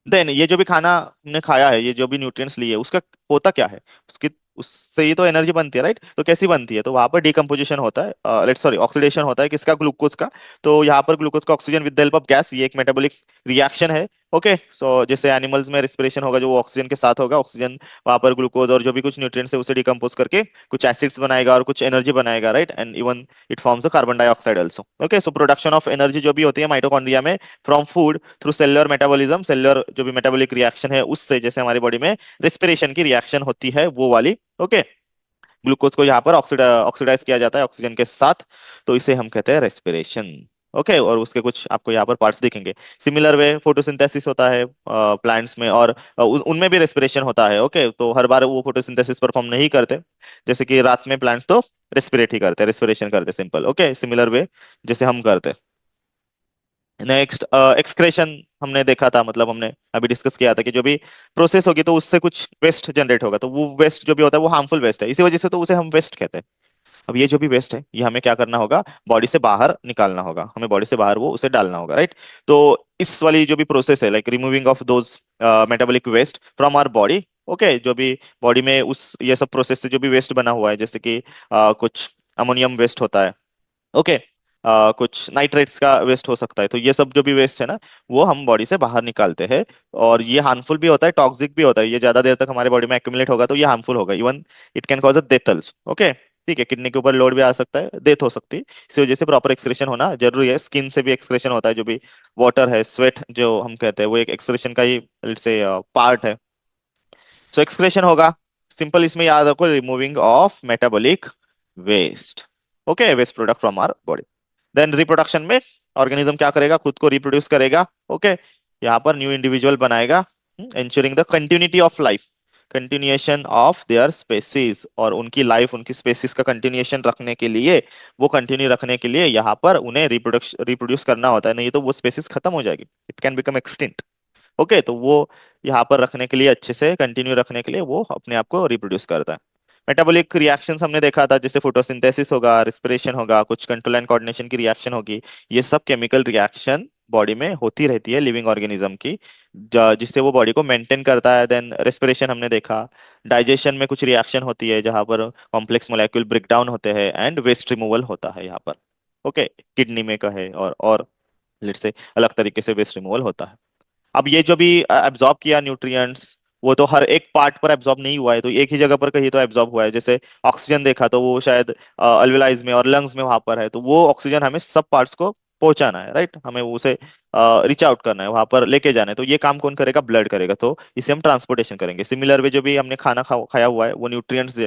Speaker 1: देन ये जो भी खाना हमने खाया है, ये जो भी न्यूट्रिएंट्स लिए, उसका होता क्या है, उसकी उससे ही तो एनर्जी बनती है. राइट. तो कैसी बनती है, तो वहां पर डिकम्पोजिशन होता है, लेट सॉरी ऑक्सीडेशन होता है, किसका, ग्लूकोज का. तो यहाँ पर ग्लूकोज का oxygen with the help of gas, ये एक मेटाबॉलिक रिएक्शन है. ओके, सो जैसे एनिमल्स में रिस्पिरेशन होगा जो वो ऑक्सीजन के साथ होगा, ऑक्सीजन वहां पर ग्लूकोज और जो भी कुछ न्यूट्रिएंट्स है उसे डिकम्पोज करके कुछ एसिड्स बनाएगा और कुछ एनर्जी बनाएगा. Right. And even it forms a carbon dioxide also. Okay, so production of energy जो भी होती है माइटोकॉन्ड्रिया में from food through cellular metabolism, cellular जो भी मेटाबॉलिक रिएक्शन है उससे, जैसे हमारी बॉडी में रेस्पिरेशन की रिएक्शन होती है वो वाली. ओके, ग्लूकोज को यहाँ पर ऑक्सीडाइज किया जाता है ऑक्सीजन के साथ, तो इसे हम कहते हैं रेस्पिरेशन. ओके, और उसके कुछ आपको यहाँ पर पार्ट्स दिखेंगे. सिमिलर वे फोटोसिंथेसिस होता है प्लांट्स में, और उनमें भी रेस्पिरेशन होता है. ओके, तो हर बार वो फोटोसिंथेसिस परफॉर्म नहीं करते, जैसे कि रात में प्लांट्स तो रेस्पिरेट ही करते हैं, रेस्पिरेशन करते सिंपल. ओके, सिमिलर वे जैसे हम करते. नेक्स्ट एक्सक्रेशन हमने देखा था, मतलब हमने अभी डिस्कस किया था कि जो भी प्रोसेस होगी तो उससे कुछ वेस्ट जनरेट होगा, तो वो वेस्ट जो भी होता है वो हार्मफुल वेस्ट है, इसी वजह से तो उसे हम वेस्ट कहते हैं. अब ये जो भी वेस्ट है ये हमें क्या करना होगा, बॉडी से बाहर निकालना होगा, हमें बॉडी से बाहर वो उसे डालना होगा. राइट. तो इस वाली जो भी प्रोसेस है, like removing of those metabolic waste from our body. Okay, जो भी बॉडी में उस ये सब प्रोसेस से जो भी वेस्ट बना हुआ है, जैसे कि कुछ अमोनियम वेस्ट होता है. ओके, कुछ नाइट्रेट्स का वेस्ट हो सकता है, तो ये सब जो भी वेस्ट है ना वो हम बॉडी से बाहर निकालते हैं. और ये हार्मफुल भी होता है, टॉक्सिक भी होता है, ये ज्यादा देर तक हमारे बॉडी में एक्यूमुलेट होगा तो ये हार्मफुल होगा, even it can cause a death also. Okay, ठीक है, किडनी के ऊपर लोड भी आ सकता है, डेथ हो सकती है. इसी वजह से प्रॉपर एक्सक्रेशन होना जरूरी है. स्किन से भी एक्सक्रेशन होता है, जो भी वाटर है, स्वेट जो हम कहते हैं वो एक एक्सक्रेशन का ही से पार्ट है. सो एक्सक्रेशन होगा, सिंपल इसमें याद रखो, removing of metabolic waste. Okay, waste product from our body. Then reproduction में ऑर्गेनिज्म क्या करेगा, खुद को रिप्रोड्यूस करेगा. ओके, यहाँ पर न्यू इंडिविजुअल बनाएगा, ensuring the continuity of life, continuation of their species, और उनकी लाइफ, उनकी स्पेसीज का कंटिन्यूएशन रखने के लिए, वो कंटिन्यू रखने के लिए यहाँ पर उन्हें रिप्रोड्यूस करना होता है, नहीं तो वो स्पेसीज खत्म हो जाएगी, it can become extinct. Okay, तो वो यहाँ पर रखने के लिए, अच्छे से कंटिन्यू रखने के लिए वो अपने आप को रिप्रोड्यूस करता है. मेटाबॉलिक रिएक्शंस हमने देखा था, जैसे फोटोसिंथेसिस होगा, रिस्पिरेशन होगा, कुछ कंट्रोल एंड कोऑर्डिनेशन की रिएक्शन होगी. ये सब केमिकल रिएक्शन बॉडी में होती रहती है लिविंग ऑर्गेनिज्म की, जिससे वो बॉडी को मेंटेन करता है. देन रेस्पिरेशन हमने देखा. डाइजेशन में कुछ रिएक्शन होती है जहाँ पर कॉम्प्लेक्स मोलेक्यूल ब्रेकडाउन होते हैं एंड वेस्ट रिमूवल होता है यहाँ पर. ओके, किडनी में कहे और लेट्स से अलग तरीके से वेस्ट रिमूवल होता है. अब ये जो भी एब्जॉर्ब किया न्यूट्रिएंट्स, वो तो हर एक पार्ट पर एब्जॉर्ब नहीं हुआ है, तो एक ही जगह पर कहीं तो एब्जॉर्ब हुआ है. जैसे ऑक्सीजन देखा तो वो शायद अल्वेलाइज में और लंग्स में वहां पर है, तो वो ऑक्सीजन हमें सब पार्ट्स को पहुंचाना है. राइट, हमें उसे रीच आउट करना है, वहां पर लेके जाना है, तो ये काम कौन करेगा, ब्लड करेगा, तो इसे हम ट्रांसपोर्टेशन करेंगे. सिमिलर वे जो भी हमने खाना खाया हुआ है वो न्यूट्रिएंट्स,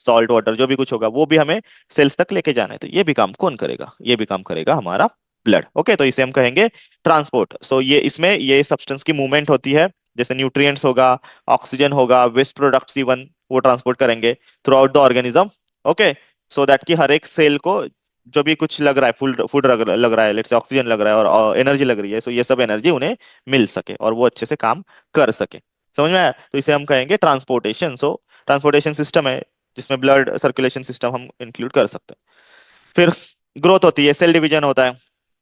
Speaker 1: सॉल्ट वाटर जो भी कुछ होगा वो भी हमें सेल्स तक लेके जाना है, तो ये भी काम कौन करेगा, ये भी काम करेगा हमारा ब्लड. ओके, तो इसे हम कहेंगे ट्रांसपोर्ट. सो ये इसमें ये सब्सटेंस की मूवमेंट होती है, जैसे न्यूट्रिएंट्स होगा, ऑक्सीजन होगा, वेस्ट प्रोडक्ट्स इवन वो ट्रांसपोर्ट करेंगे through out the organism. Okay, so that कि हर एक सेल को जो भी कुछ लग रहा है, फूड फूड लग रहा है, लेट्स से ऑक्सीजन लग रहा है और एनर्जी लग रही है, सो ये सब एनर्जी उन्हें मिल सके और वो अच्छे से काम कर सके. समझ में आया, तो इसे हम कहेंगे ट्रांसपोर्टेशन. सो ट्रांसपोर्टेशन सिस्टम है जिसमें ब्लड सर्कुलेशन सिस्टम हम इंक्लूड कर सकते हैं. फिर ग्रोथ होती है, सेल डिवीजन होता है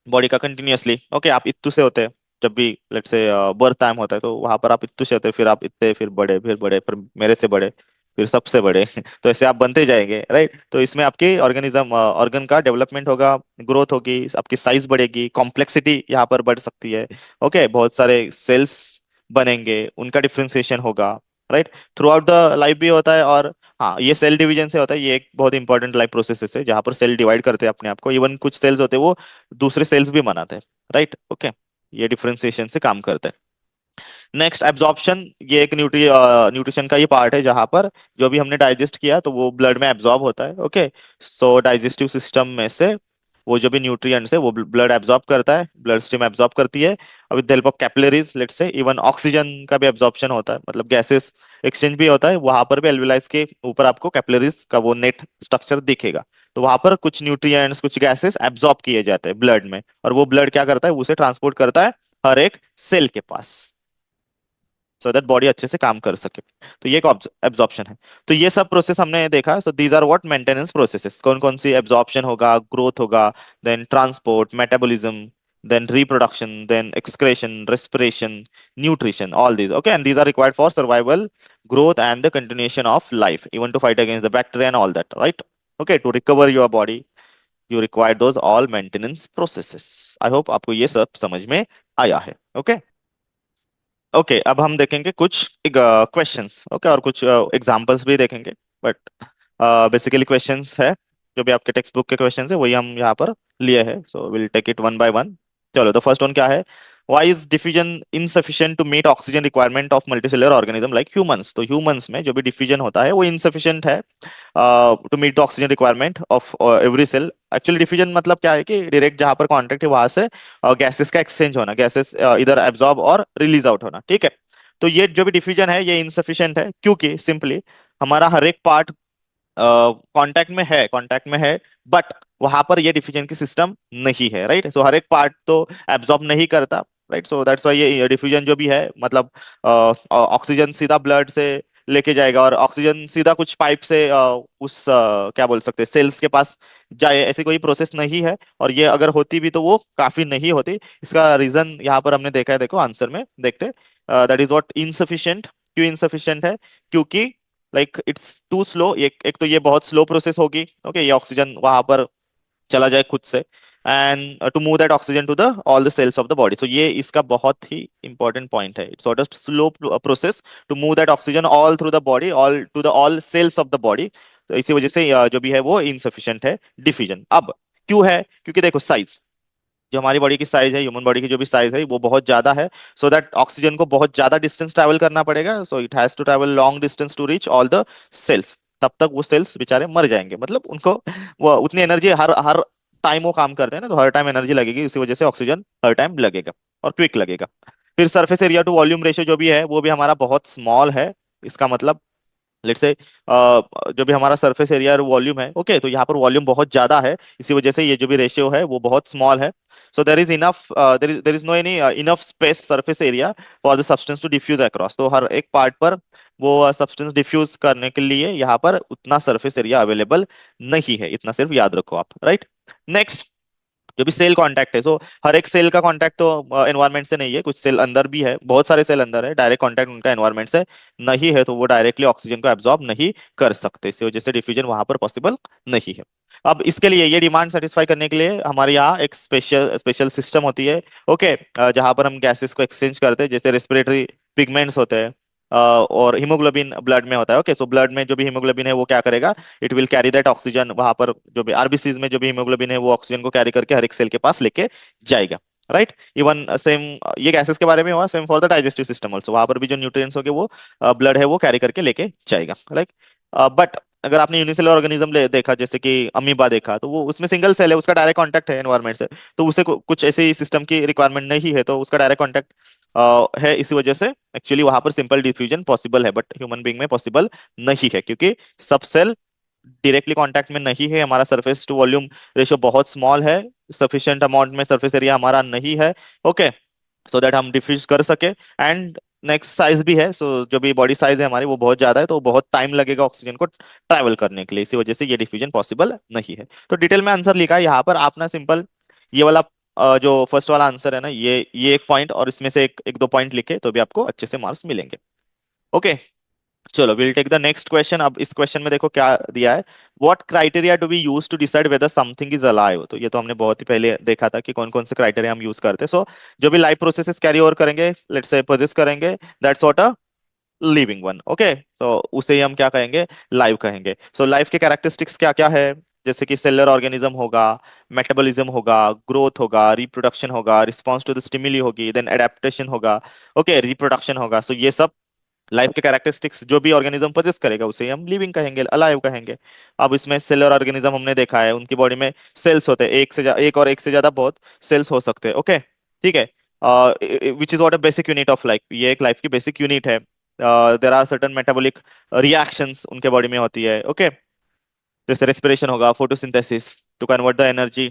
Speaker 1: बॉडी का कंटिन्यूअसली. ओके, आप इत्तू से होते हैं, जब भी लेट्स से बर्थ टाइम होता है तो वहां पर आप इत्तू से होते हैं, फिर आप इतने, फिर बड़े, फिर बड़े, फिर मेरे से बड़े, फिर सबसे बड़े तो ऐसे आप बनते जाएंगे. राइट, तो इसमें आपकी ऑर्गेनिज्म ऑर्गन का डेवलपमेंट होगा, ग्रोथ होगी, आपकी साइज बढ़ेगी, कॉम्प्लेक्सिटी यहाँ पर बढ़ सकती है. ओके, बहुत सारे सेल्स बनेंगे, उनका डिफ्रेंसिएशन होगा. Right, through out the life भी होता है. और हाँ, ये सेल डिवीजन से होता है, ये एक बहुत इंपॉर्टेंट लाइफ प्रोसेस है जहाँ पर सेल डिवाइड करते हैं अपने आप को. इवन कुछ सेल्स होते हैं वो दूसरे सेल्स भी बनाते हैं. राइट. ओके, ये डिफरेंशिएशन से काम करते हैं. नेक्स्ट एब्जॉर्प्शन, ये एक न्यूट्रिशन का ये पार्ट है जहां पर जो भी हमने डाइजेस्ट किया तो वो ब्लड में एब्जॉर्ब होता है. ओके, सो डाइजेस्टिव सिस्टम में से वो जो भी न्यूट्रिएंट्स है वो ब्लड एब्जॉर्ब करता है, ब्लड स्ट्रीम एब्जॉर्ब करती है। With the help of capillaries, let's say even oxygen का भी एब्जॉर्प्शन होता है, मतलब गैसेस एक्सचेंज भी होता है वहां पर भी। एल्विलाइज के ऊपर आपको कैपिलरीज का वो नेट स्ट्रक्चर दिखेगा। तो वहां पर कुछ न्यूट्रिएंट्स, कुछ गैसेस एब्जॉर्ब किए जाते हैं ब्लड में, और वो ब्लड क्या करता है, उसे ट्रांसपोर्ट करता है हर एक सेल के पास, सो दैट बॉडी अच्छे से काम कर सके। तो ये एक एब्जॉर्प्शन है। तो ये सब प्रोसेस हमने देखा। So these are what maintenance processes, कौन कौन सी, एब्जॉर्प्शन होगा, ग्रोथ होगा, then transport, metabolism, then reproduction, then excretion, respiration, nutrition, all these. Okay, and these are required for survival, growth, and the continuation of life, even to fight against the bacteria and all that, right? Okay, to recover your body, you require those all maintenance processes. I hope आपको ये सब समझ में आया है। Okay. ओके, अब हम देखेंगे कुछ क्वेश्चंस, ओके, और कुछ एग्जांपल्स भी देखेंगे। बट बेसिकली क्वेश्चंस है, जो भी आपके टेक्स्ट बुक के क्वेश्चंस है वही हम यहाँ पर लिए हैं। So will take it one by one. चलो, द फर्स्ट वन क्या है, why is diffusion insufficient to meet oxygen requirement of multicellular organism like humans. तो ह्यूमंस में जो भी डिफ्यूजन होता है वो इनसफिशिएंट है to meet the oxygen requirement of every cell. Actually diffusion मतलब क्या है कि डायरेक्ट जहां पर कॉन्टेक्ट है वहां से गैसेस का एक्सचेंज होना, गैसेस इधर एब्जॉर्ब और रिलीज आउट होना, ठीक है। तो ये जो भी डिफ्यूजन है ये इनसफिशिएंट है, क्योंकि सिंपली हमारा हर एक पार्ट कांटेक्ट में है, बट वहां पर ये डिफ्यूजन की सिस्टम नहीं है, राइट। सो हर एक पार्ट तो एब्जॉर्ब नहीं करता, राइट। सो दैट्स व्हाई ये डिफ्यूजन जो भी है, मतलब ऑक्सीजन सीधा ब्लड से लेके जाएगा, और ऑक्सीजन सीधा कुछ पाइप से क्या बोल सकते हैं, सेल्स के पास जाए, ऐसी कोई प्रोसेस नहीं है। और ये अगर होती भी तो वो काफी नहीं होती। इसका रीजन यहाँ पर हमने देखा है, देखो आंसर में देखते, दैट इज व्हाट इनसफिशिएंट। क्यों इनसफिशिएंट है, क्योंकि लाइक इट्स टू स्लो। एक तो ये बहुत स्लो प्रोसेस होगी, ओके, ये ऑक्सीजन वहां पर चला जाए खुद से, and to move that oxygen to the all the cells of the body. तो ये इसका बहुत ही इंपॉर्टेंट पॉइंट है, it's ought slow process to move that oxygen all through the body, all to the all cells of the body. तो इसी वजह से जो भी है वो इनसफिशिएंट है डिफिजन। अब क्यों है, क्योंकि देखो साइज, जो हमारी बॉडी की साइज है, ह्यूमन बॉडी की जो भी साइज है वो बहुत ज्यादा है। सो दैट ऑक्सीजन को बहुत ज्यादा डिस्टेंस ट्रैवल करना पड़ेगा, so it has to travel long distance to reach all the cells. तब तक वो सेल्स बेचारे मर जाएंगे, मतलब उनको वो उतनी एनर्जी हर हर टाइम वो काम करते हैं ना, तो हर टाइम एनर्जी लगेगी, इसी वजह से ऑक्सीजन हर टाइम लगेगा और क्विक लगेगा। फिर surface area to volume ratio जो भी है वो भी हमारा बहुत स्मॉल है। इसका मतलब लेट्स से जो भी हमारा सरफेस एरिया और वॉल्यूम है, ओके, तो यहाँ पर वॉल्यूम बहुत ज्यादा है, इसी वजह से ये जो भी रेशियो है वो बहुत स्मॉल है। So there is no any enough space surface area for the substance to diffuse across. तो हर एक पार्ट पर वो सब्सटेंस डिफ्यूज करने के लिए यहाँ पर उतना सरफेस एरिया अवेलेबल नहीं है, इतना सिर्फ याद रखो आप, राइट। नेक्स्ट, जो भी सेल कांटेक्ट है, सो हर एक सेल का कांटेक्ट तो एनवायरनमेंट से नहीं है, कुछ सेल अंदर भी है, बहुत सारे सेल अंदर है, डायरेक्ट कांटेक्ट उनका एनवायरनमेंट से नहीं है, तो वो डायरेक्टली ऑक्सीजन को एब्जॉर्ब नहीं कर सकते, इसी वजह से डिफ्यूजन वहां पर पॉसिबल नहीं है। अब इसके लिए ये डिमांड सेटिस्फाई करने के लिए हमारे यहाँ एक स्पेशल स्पेशल सिस्टम होती है, ओके, जहां पर हम गैसेस को एक्सचेंज करते हैं, जैसे रेस्पिरेटरी पिगमेंट्स होते हैं, और हीमोग्लोबिन ब्लड में होता है, ओके। सो ब्लड में जो भी हीमोग्लोबिन है वो क्या करेगा, it will carry that oxygen, वहां पर जो भी आरबीसीज में जो भी हीमोग्लोबिन है वो ऑक्सीजन को कैरी करके हर एक सेल के पास लेके जाएगा, राइट। इवन सेम ये गैसेस के बारे में हुआ, same for the digestive system also, वहां पर भी जो न्यूट्रिएंट्स होंगे वो ब्लड है वो कैरी करके लेके जाएगा, लाइक। बट अगर आपने यूनिसेलुलर ऑर्गेनिज्म देखा, जैसे कि अमीबा देखा, तो वो उसमें सिंगल सेल है, उसका डायरेक्ट कांटेक्ट है एनवायरनमेंट से, तो उसे कुछ ऐसे सिस्टम की रिक्वायरमेंट नहीं है, तो उसका डायरेक्ट कांटेक्ट है, इसी वजह से एक्चुअली वहां पर सिंपल डिफ्यूजन पॉसिबल है, बट ह्यूमन बीइंग में पॉसिबल नहीं है, क्योंकि सब सेल डायरेक्टली कांटेक्ट में नहीं है, हमारा सरफेस टू वॉल्यूम रेशियो बहुत स्मॉल है, सफिशिएंट अमाउंट में सरफेस एरिया हमारा नहीं है, ओके, सो दैट हम डिफ्यूज कर सके। एंड नेक्स्ट साइज भी है, सो जो भी बॉडी साइज है हमारी वो बहुत ज्यादा है, तो बहुत टाइम लगेगा ऑक्सीजन को ट्रैवल करने के लिए, इसी वजह से ये डिफ्यूजन पॉसिबल नहीं है। तो डिटेल में आंसर लिखा है यहाँ पर, आप ना सिंपल ये वाला जो फर्स्ट वाला आंसर है ना, ये एक पॉइंट और इसमें से एक दो पॉइंट लिखे तो भी आपको अच्छे से मार्क्स मिलेंगे, ओके। चलो, will take the next question. अब इस क्वेश्चन में देखो क्या दिया है, what criteria do we use to decide whether something is alive. तो ये तो हमने बहुत ही पहले देखा था कि कौन कौन से क्राइटेरिया हम यूज करते हैं। सो जो भी लाइफ प्रोसेसेस कैरी ओवर करेंगे, लेट्स से पोजेस करेंगे, that's what a living one, okay, तो उसे ही हम क्या कहेंगे, लाइव कहेंगे। सो लाइफ के कैरेक्टरिस्टिक्स क्या क्या है, जैसे कि सेलुलर ऑर्गेनिज्म होगा, मेटाबॉलिज्म होगा, ग्रोथ होगा, रिप्रोडक्शन होगा, रिस्पॉन्स टू द स्टिमुली होगी, देन एडेप्टेशन होगा, ओके, रिप्रोडक्शन होगा। सो ये सब लाइफ के कैरेक्टरिस्टिक्स जो भी ऑर्गेनिज्म पोजेस करेगा उसे हम लिविंग कहेंगे, अलाइव कहेंगे। अब इसमें सेलर ऑर्गेनिज्म हमने देखा है, उनकी बॉडी में सेल्स होते हैं, एक और एक से ज्यादा बहुत सेल्स हो सकते हैं। ओके, ठीक है। Which is what a basic unit of life, ये एक लाइफ की बेसिक यूनिट है। There are certain metabolic reactions उनके बॉडी में होती है। ओके, जैसे रेस्पिरेशन होगा, photosynthesis to convert the energy,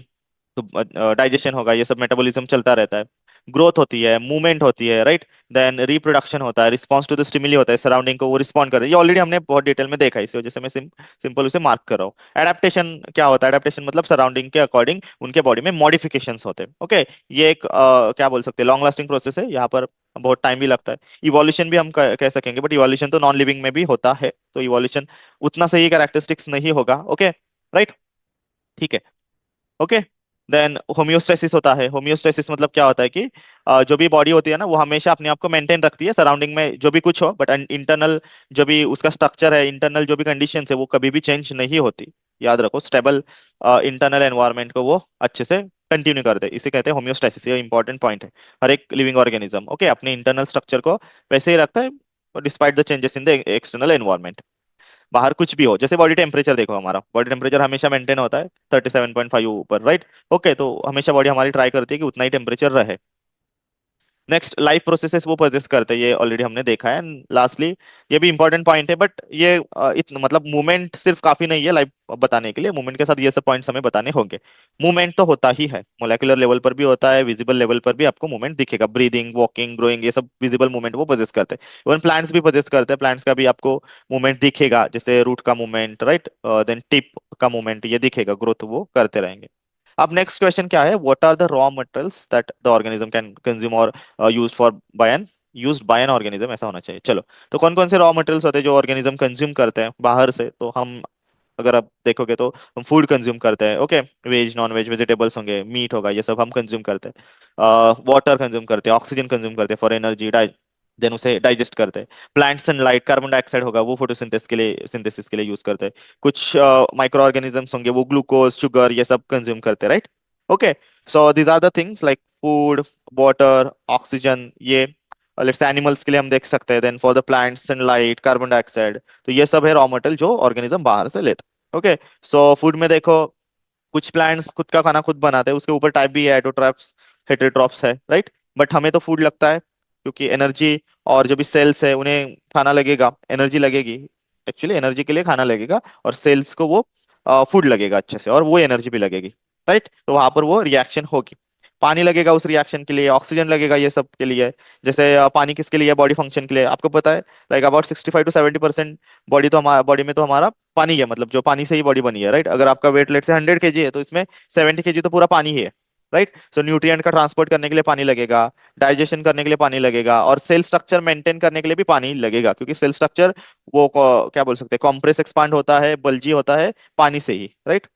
Speaker 1: तो डाइजेशन होगा, ये सब मेटाबॉलिज्म चलता रहता है। ग्रोथ होती है, मूवमेंट होती है, राइट। देन रिप्रोडक्शन होता है, रिस्पॉन्स टू द स्टिमुली होता है, सराउंडिंग को वो रिस्पॉन्ड करते हैं। ये ऑलरेडी हमने बहुत डिटेल में देखा है, इसी वजह से मैं सिंपल उसे मार्क कर रहा हूँ। एडेप्टेशन क्या होता है? एडेप्टेशन मतलब सराउंडिंग के अकॉर्डिंग उनके बॉडी में मॉडिफिकेशंस होते हैं। ओके, ये एक क्या बोल सकते हैं, लॉन्ग लास्टिंग प्रोसेस है, यहाँ पर बहुत टाइम भी लगता है। इवोल्यूशन भी हम कह सकेंगे, बट इवोल्यूशन तो नॉन लिविंग में भी होता है, तो इवोल्यूशन उतना सही कैरेक्टरिस्टिक्स नहीं होगा। ओके, राइट, ठीक है। ओके, देन होमियोस्टेसिस होता है। होमियोस्टेसिस मतलब क्या होता है कि जो भी बॉडी होती है ना, वो हमेशा अपने आप को मेंटेन रखती है, सराउंडिंग में जो भी कुछ हो, बट इंटरनल जो भी उसका स्ट्रक्चर है, इंटरनल जो भी कंडीशन है, वो कभी भी चेंज नहीं होती। याद रखो, स्टेबल इंटरनल एनवायरनमेंट को वो अच्छे से कंटिन्यू कर दे, इसे कहते हैं होमियोस्टेसिस। ये इंपॉर्टेंट पॉइंट है। हर एक लिविंग ऑर्गेनिज्म ओके अपने इंटरनल स्ट्रक्चर को वैसे ही रखता है, despite the changes in the external environment. बाहर कुछ भी हो, जैसे बॉडी टेम्परेचर देखो, हमारा बॉडी टेम्परेचर हमेशा मेंटेन होता है 37.5 ऊपर, राइट। ओके, तो हमेशा बॉडी हमारी ट्राई करती है कि उतना ही टेम्परेचर रहे। नेक्स्ट, लाइफ प्रोसेसेस वो पोजेस करते हैं, ये ऑलरेडी हमने देखा है। लास्टली, ये भी इंपॉर्टेंट पॉइंट है, बट ये इतना मतलब मूवमेंट सिर्फ काफी नहीं है लाइफ बताने के लिए, मूवमेंट के साथ ये सब पॉइंट्स हमें बताने होंगे। मूवमेंट तो होता ही है, मोलेकुलर लेवल पर भी होता है, विजिबल लेवल पर भी आपको मूवमेंट दिखेगा, ब्रीदिंग, वॉकिंग, ग्रोइंग, ये सब विजिबल मूवमेंट वो पोजेस करते हैं। इवन प्लांट्स भी पोजेस करते हैं, प्लांट्स का भी आपको मूवमेंट दिखेगा, जैसे रूट का मूवमेंट, राइट। देन टिप का मूवमेंट ये दिखेगा, ग्रोथ वो करते रहेंगे। अब नेक्स्ट क्वेश्चन क्या है, what are the raw materials that the organism can consume और यूज्ड बाय एन ऑर्गेनिज्म, ऐसा होना चाहिए। चलो, तो कौन कौन से रॉ मटेरियल्स होते हैं जो ऑर्गेनिज्म कंज्यूम करते हैं बाहर से? तो हम अगर आप देखोगे तो हम फूड कंज्यूम करते हैं। Okay, veg, non veg, vegetables होंगे, मीट होगा, ये सब हम कंज्यूम करते हैं। वाटर कंज्यूम करते हैं, ऑक्सीजन कंज्यूम करते हैं फॉर एनर्जी, देन उसे डाइजेस्ट करते हैं। प्लांट सनलाइट, कार्बन डाइऑक्साइड होगा, वो फोटोसिंथेसिस के लिए यूज करते हैं। कुछ माइक्रो ऑर्गेनिजम्स होंगे, वो ग्लूकोज, शुगर, ये सब कंज्यूम करते हैं, right. Okay, so these are the things like food, water, oxygen, ये लेट्स एनिमल्स के लिए हम देख सकते हैं। Then for the plants sunlight, carbon dioxide, तो ये सब है रॉ मटेरियल जो ऑर्गेनिज्म बाहर से लेते हैं। ओके, सो फूड में देखो, कुछ प्लांट्स खुद का खाना खुद बनाते हैं, उसके ऊपर टाइप भी है, ऑटोट्रॉप्स, हेटेरोट्रॉप्स है, राइट। बट हमें तो फूड लगता है, क्योंकि एनर्जी और जो भी सेल्स है उन्हें खाना लगेगा, एनर्जी लगेगी, एक्चुअली एनर्जी के लिए खाना लगेगा, और सेल्स को वो फूड लगेगा अच्छे से, और वो एनर्जी भी लगेगी, राइट। तो वहां पर वो रिएक्शन होगी। पानी लगेगा उस रिएक्शन के लिए, ऑक्सीजन लगेगा, ये सब के लिए। जैसे पानी किसके लिए? बॉडी फंक्शन के लिए, आपको पता है। लाइक अबाउट 65 to 70% बॉडी में तो हमारा पानी है, मतलब जो पानी से ही बॉडी बनी है, राइट। अगर आपका वेट लेट से 100 kg है, तो इसमें 70 kg तो पूरा पानी ही है, राइट। सो न्यूट्रिएंट का ट्रांसपोर्ट करने के लिए पानी लगेगा, डाइजेशन करने के लिए पानी लगेगा, और सेल स्ट्रक्चर मेंटेन करने के लिए भी पानी लगेगा, क्योंकि सेल स्ट्रक्चर वो क्या बोल सकते हैं, कॉम्प्रेस एक्सपांड होता है, बल्जी होता है पानी से ही, राइट।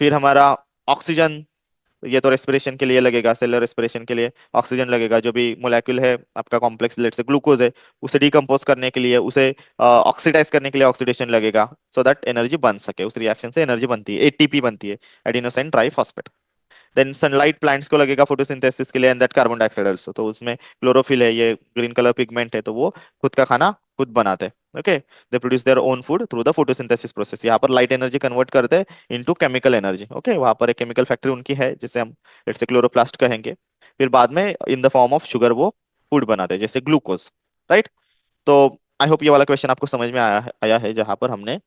Speaker 1: फिर हमारा ऑक्सीजन, ये तो रेस्पिरेशन के लिए लगेगा, सेलर रेस्पिरेशन के लिए ऑक्सीजन लगेगा। जो भी मोलेक्यूल है आपका कॉम्प्लेक्स, लेट से ग्लूकोज है, उसे डिकम्पोज करने के लिए, उसे ऑक्सीडाइज करने के लिए ऑक्सीडेशन लगेगा, सो दैट एनर्जी बन सके, उस रिएक्शन से एनर्जी बनती है, एटीपी बनती है, adenosine triphosphate. Then sunlight plants को लगेगा फोटोसिंथेसिस के लिए, and that carbon dioxide also, तो उसमें क्लोरोफिल है, ये ग्रीन कलर पिगमेंट है, तो वो खुद का खाना खुद बनाते हैं। Okay, they produce their own food through the photosynthesis process. यहाँ पर लाइट एनर्जी कन्वर्ट करते हैं इनटू केमिकल एनर्जी। ओके, वहाँ पर एक केमिकल फैक्ट्री उनकी है, जिसे हम लेट्स से क्लोरोप्लास्ट कहेंगे। फिर बाद में in the form of sugar वो फूड बनाते हैं, जैसे ग्लूकोज, राइट। तो आई होप ये वाला क्वेश्चन आपको समझ में आया है जहां पर हमने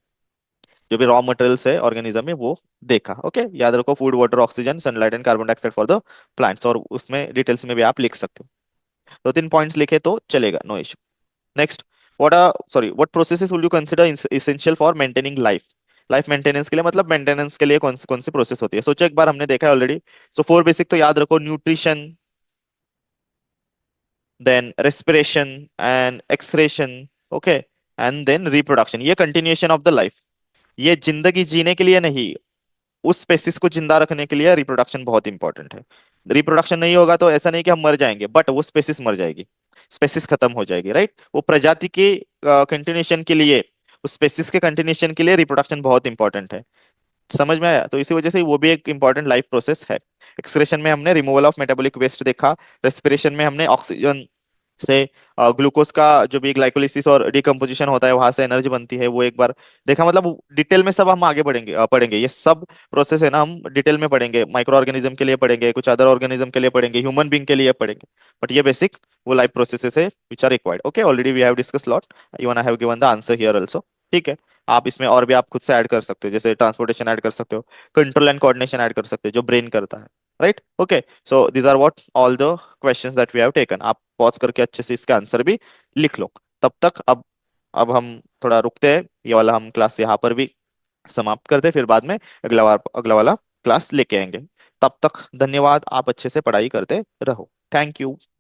Speaker 1: जो भी रॉ मटेरियल्स है ऑर्गेनिज्म में वो देखा। ओके, याद रखो, food, water, oxygen, sunlight and carbon dioxide for the plants, और उसमें डिटेल्स में भी आप लिख सकते हो। दो तीन पॉइंट्स लिखे तो चलेगा, no issue. Next, what processes will you consider essential for maintaining life? Life maintenance के लिए, मतलब मेंटेनेंस के लिए कौन सी प्रोसेस होती है? सोचो एक बार, हमने देखा है ऑलरेडी। सो फोर बेसिक तो याद रखो, nutrition, then respiration and excretion, okay, and then reproduction. ये कंटिन्यूएशन ऑफ द लाइफ, ये जिंदगी जीने के लिए नहीं, उस स्पेसिस को जिंदा रखने के लिए रिप्रोडक्शन बहुत इंपॉर्टेंट है। रिप्रोडक्शन नहीं होगा तो ऐसा नहीं कि हम मर जाएंगे, बट वो स्पेसिस मर जाएगी, स्पेसिस खत्म हो जाएगी, राइट। वो प्रजाति के कंटिन्यूएशन के लिए, उस स्पेसिस के कंटिन्यूएशन के लिए रिप्रोडक्शन बहुत इंपॉर्टेंट है। समझ में आया? तो इसी वजह से वो भी एक इंपॉर्टेंट लाइफ प्रोसेस है। एक्सक्रेशन में हमने रिमूवल ऑफ मेटाबॉलिक वेस्ट देखा, रेस्पिरेशन में हमने ऑक्सीजन से ग्लूकोज का जो भी ग्लाइकोलिसिस और डिकम्पोजिशन होता है, वहां से एनर्जी बनती है, वो एक बार देखा। मतलब डिटेल में सब हम आगे बढ़ेंगे, पढ़ेंगे ये सब प्रोसेस है ना, हम डिटेल में पढ़ेंगे। माइक्रो ऑर्गेनिज्म के लिए पढ़ेंगे, कुछ अदर ऑर्गेनिज्म के लिए पढ़ेंगे, ह्यूमन बींग के लिए पढ़ेंगे। बट ये बेसिक वो लाइफ प्रोसेसेस है which are required. Okay, already we have discuss lot, even I have given the answer here also. ठीक है। आप इसमें और भी आप खुद से ऐड कर सकते हो, जैसे ट्रांसपोर्टेशन ऐड कर सकते हो, कंट्रोल एंड कोऑर्डिनेशन ऐड कर सकते हो, जो ब्रेन करता है। Right, okay. So these are what all the questions that we have taken. आप पॉज करके अच्छे से इसका आंसर भी लिख लो। तब तक अब हम थोड़ा रुकते हैं, ये वाला हम क्लास यहाँ पर भी समाप्त करते हैं, फिर बाद में अगला वाला क्लास लेके आएंगे। तब तक धन्यवाद, आप अच्छे से पढ़ाई करते रहो। Thank you.